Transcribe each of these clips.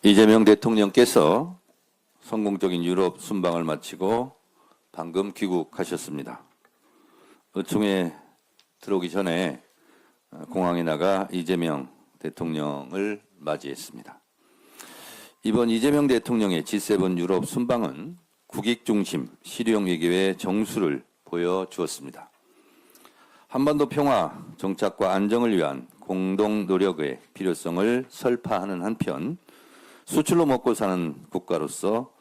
이재명 대통령께서 성공적인 유럽 순방을 마치고 방금 귀국하셨습니다. 의총에 들어오기 전에 공항에 나가 이재명 대통령을 맞이했습니다. 이번 이재명 대통령의 G7 유럽 순방은 국익 중심 실용 외교의 정수를 보여주었습니다. 한반도 평화, 정착과 안정을 위한 공동 노력의 필요성을 설파하는 한편 수출로 먹고 사는 국가로서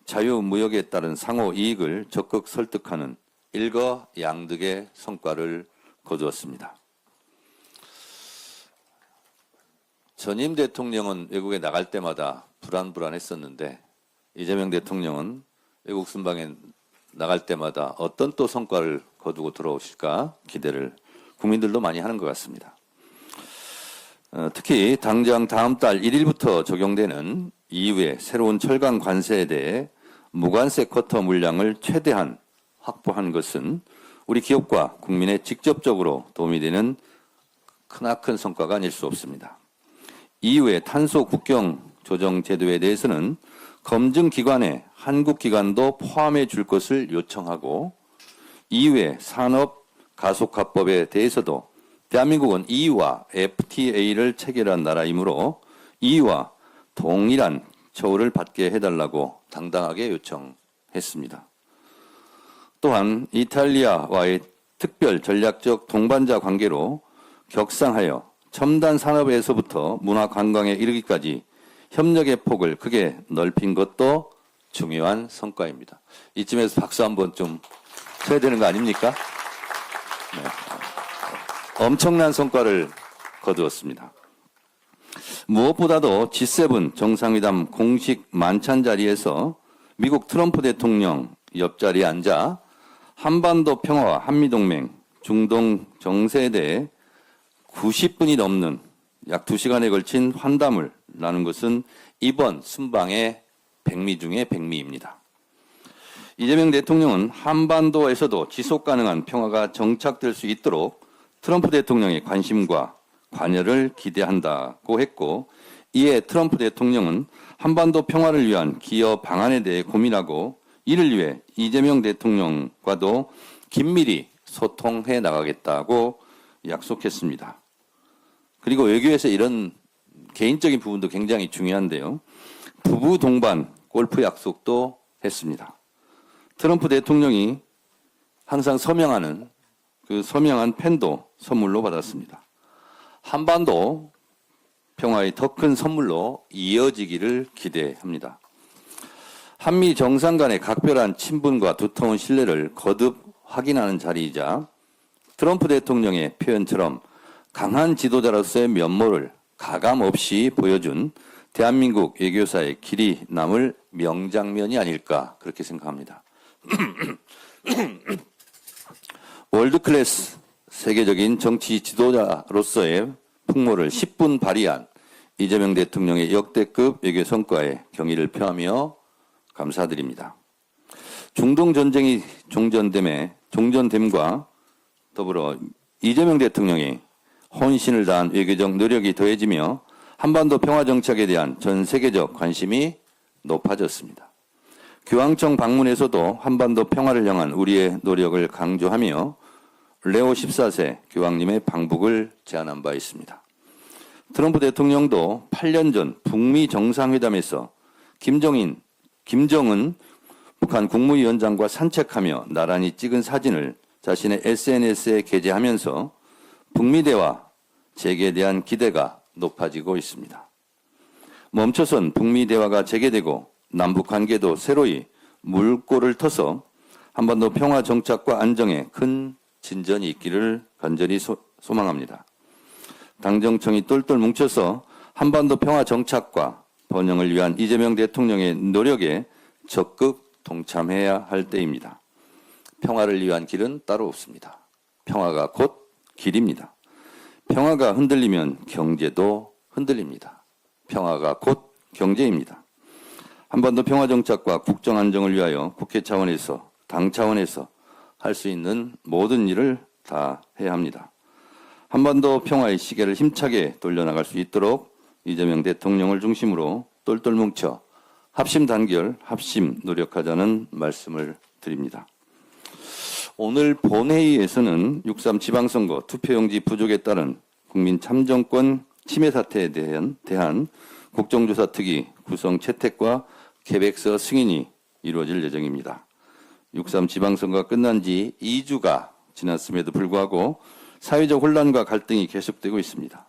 자유무역에 따른 상호 이익을 적극 설득하는 일거양득의 성과를 거두었습니다. 전임 대통령은 외국에 나갈 때마다 불안했었는데 이재명 대통령은 외국 순방에 나갈 때마다 어떤 또 성과를 거두고 들어오실까 기대를 국민들도 많이 하는 것 같습니다. 특히 당장 다음 달 1일부터 적용되는 이후의 새로운 철강 관세에 대해 무관세 쿼터 물량을 최대한 확보한 것은 우리 기업과 국민에 직접적으로 도움이 되는 크나큰 성과가 아닐 수 없습니다. 이후에 탄소 국경 조정 제도에 대해서는 검증기관에 한국 기관도 포함해 줄 것을 요청하고 이후에 산업 가속화법에 대해서도 대한민국은 EU와 FTA를 체결한 나라이므로 EU와 동일한 처우를 받게 해달라고 당당하게 요청했습니다. 또한 이탈리아와의 특별 전략적 동반자 관계로 격상하여 첨단 산업에서부터 문화 관광에 이르기까지 협력의 폭을 크게 넓힌 것도 중요한 성과입니다. 이쯤에서 박수 한번 좀 쳐야 되는 거 아닙니까? 네. 엄청난 성과를 거두었습니다. 무엇보다도 G7 정상회담 공식 만찬 자리에서 미국 트럼프 대통령 옆자리에 앉아 한반도 평화와 한미동맹, 중동 정세에 대해 90분이 넘는 약 2시간에 걸친 환담을 나눈 것은 이번 순방의 백미 중의 백미입니다. 이재명 대통령은 한반도에서도 지속 가능한 평화가 정착될 수 있도록 트럼프 대통령의 관심과 관여를 기대한다고 했고 이에 트럼프 대통령은 한반도 평화를 위한 기여 방안에 대해 고민하고 이를 위해 이재명 대통령과도 긴밀히 소통해 나가겠다고 약속했습니다. 그리고 외교에서 이런 개인적인 부분도 굉장히 중요한데요. 부부 동반 골프 약속도 했습니다. 트럼프 대통령이 항상 서명하는 그 서명한 펜도 선물로 받았습니다. 한반도 평화의 더 큰 선물로 이어지기를 기대합니다. 한미 정상 간의 각별한 친분과 두터운 신뢰를 거듭 확인하는 자리이자 트럼프 대통령의 표현처럼 강한 지도자로서의 면모를 가감없이 보여준 대한민국 외교사의 길이 남을 명장면이 아닐까 그렇게 생각합니다. 월드클래스 세계적인 정치 지도자로서의 풍모를 10분 발휘한 이재명 대통령의 역대급 외교 성과에 경의를 표하며 감사드립니다. 중동 전쟁이 종전됨과 더불어 이재명 대통령이 혼신을 다한 외교적 노력이 더해지며 한반도 평화 정착에 대한 전 세계적 관심이 높아졌습니다. 교황청 방문에서도 한반도 평화를 향한 우리의 노력을 강조하며 레오 14세 교황님의 방북을 제안한 바 있습니다. 트럼프 대통령도 8년 전 북미 정상회담에서 김정은 북한 국무위원장과 산책하며 나란히 찍은 사진을 자신의 SNS에 게재하면서 북미 대화 재개에 대한 기대가 높아지고 있습니다. 멈춰선 북미 대화가 재개되고 남북 관계도 새로이 물꼬를 터서 한반도 평화 정착과 안정에 큰 진전이 있기를 간절히 소망합니다. 당정청이 똘똘 뭉쳐서 한반도 평화 정착과 번영을 위한 이재명 대통령의 노력에 적극 동참해야 할 때입니다. 평화를 위한 길은 따로 없습니다. 평화가 곧 길입니다. 평화가 흔들리면 경제도 흔들립니다. 평화가 곧 경제입니다. 한반도 평화 정착과 국정 안정을 위하여 국회 차원에서 당 차원에서 할 수 있는 모든 일을 다 해야 합니다. 한반도 평화의 시계를 힘차게 돌려나갈 수 있도록 이재명 대통령을 중심으로 똘똘 뭉쳐 합심 단결, 합심 노력하자는 말씀을 드립니다. 오늘 본회의에서는 6.3 지방선거 투표용지 부족에 따른 국민 참정권 침해 사태에 대한 국정조사 특위 구성 채택과 계획서 승인이 이루어질 예정입니다. 6.3 지방선거가 끝난 지 2주가 지났음에도 불구하고 사회적 혼란과 갈등이 계속되고 있습니다.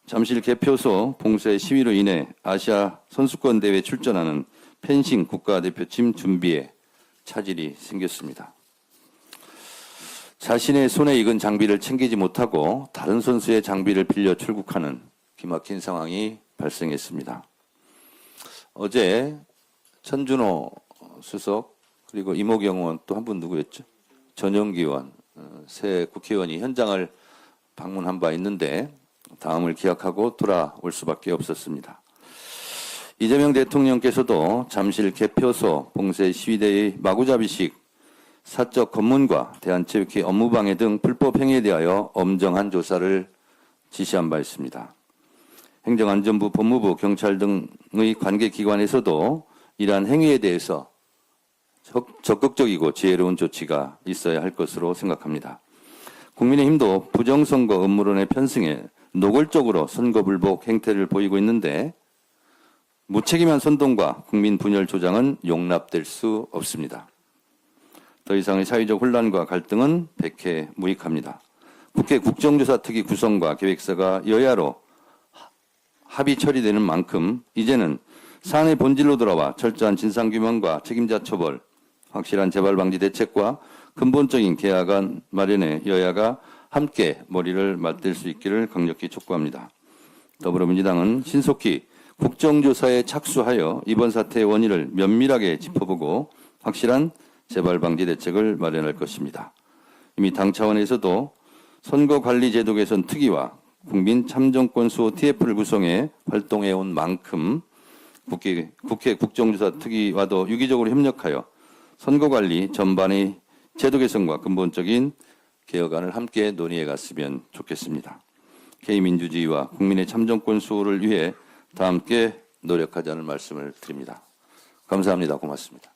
잠실 개표소 봉쇄 시위로 인해 아시아 선수권 대회에 출전하는 펜싱 국가대표팀 준비에 차질이 생겼습니다. 자신의 손에 익은 장비를 챙기지 못하고 다른 선수의 장비를 빌려 출국하는 기막힌 상황이 발생했습니다. 어제 천준호 수석 그리고 이모경 의원 또 한 분 누구였죠? 전용기 의원 새 국회의원이 현장을 방문한 바 있는데 다음을 기약하고 돌아올 수밖에 없었습니다. 이재명 대통령께서도 잠실 개표소 봉쇄 시위대의 마구잡이식 사적 검문과 대한체육회 업무방해 등 불법 행위에 대하여 엄정한 조사를 지시한 바 있습니다. 행정안전부, 법무부, 경찰 등의 관계기관에서도 이러한 행위에 대해서 적극적이고 지혜로운 조치가 있어야 할 것으로 생각합니다. 국민의힘도 부정선거 음모론에 편승해 노골적으로 선거 불복 행태를 보이고 있는데 무책임한 선동과 국민 분열 조장은 용납될 수 없습니다. 더 이상의 사회적 혼란과 갈등은 백해무익합니다. 국회 국정조사 특위 구성과 계획서가 여야로 합의 처리되는 만큼 이제는 사안의 본질로 돌아와 철저한 진상규명과 책임자 처벌, 확실한 재발방지 대책과 근본적인 개혁안 마련에 여야가 함께 머리를 맞댈 수 있기를 강력히 촉구합니다. 더불어민주당은 신속히 국정조사에 착수하여 이번 사태의 원인을 면밀하게 짚어보고 확실한 재발방지 대책을 마련할 것입니다. 이미 당 차원에서도 선거관리제도 개선 특위와 국민참정권 수호 TF를 구성해 활동해온 만큼 국회 국정조사 특위와도 유기적으로 협력하여 선거관리 전반의 제도 개선과 근본적인 개혁안을 함께 논의해 갔으면 좋겠습니다. K민주주의와 국민의 참정권 수호를 위해 다 함께 노력하자는 말씀을 드립니다. 감사합니다. 고맙습니다.